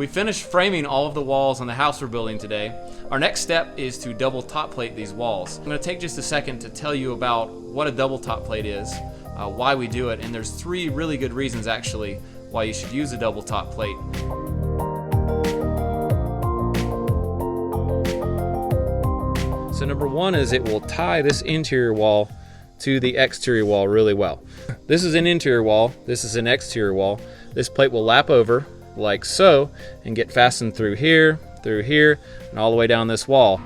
We finished framing all of the walls on the house we're building today. Our next step is to double top plate these walls. I'm going to take just a second to tell you about what a double top plate is, why we do it, and there's 3 really good reasons actually why you should use a double top plate. So number 1 is it will tie this interior wall to the exterior wall really well. This is an interior wall, this is an exterior wall. This plate will lap over like so and get fastened through here, and all the way down this wall.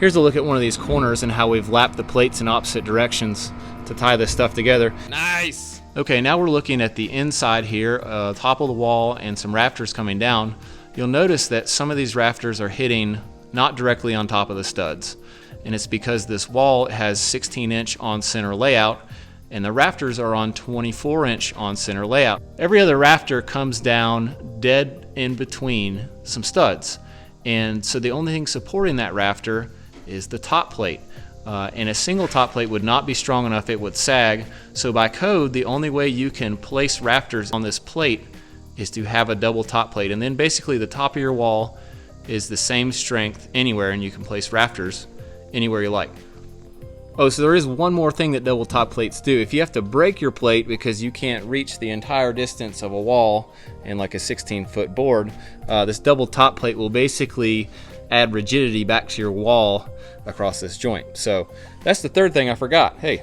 Here's a look at one of these corners and how we've lapped the plates in opposite directions to tie this stuff together. Nice! Okay, now we're looking at the inside here, top of the wall and some rafters coming down. You'll notice that some of these rafters are hitting not directly on top of the studs. And it's because this wall has 16-inch on center layout and the rafters are on 24-inch on center layout. Every other rafter comes down dead in between some studs. And so the only thing supporting that rafter is the top plate. And a single top plate would not be strong enough, it would sag. So by code, the only way you can place rafters on this plate is to have a double top plate. And then basically the top of your wall is the same strength anywhere and you can place rafters anywhere you like. Oh, so there is one more thing that double top plates do. If you have to break your plate because you can't reach the entire distance of a wall in like a 16-foot board, this double top plate will basically add rigidity back to your wall across this joint. So that's the 3rd thing I forgot. Hey.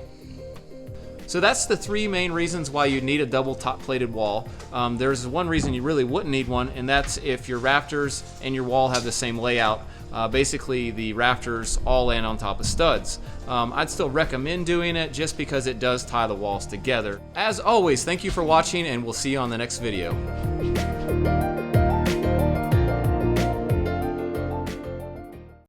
So that's the 3 main reasons why you need a double top plated wall. There's one reason you really wouldn't need one, and that's if your rafters and your wall have the same layout. Basically the rafters all land on top of studs. I'd still recommend doing it just because it does tie the walls together. As always, thank you for watching and we'll see you on the next video.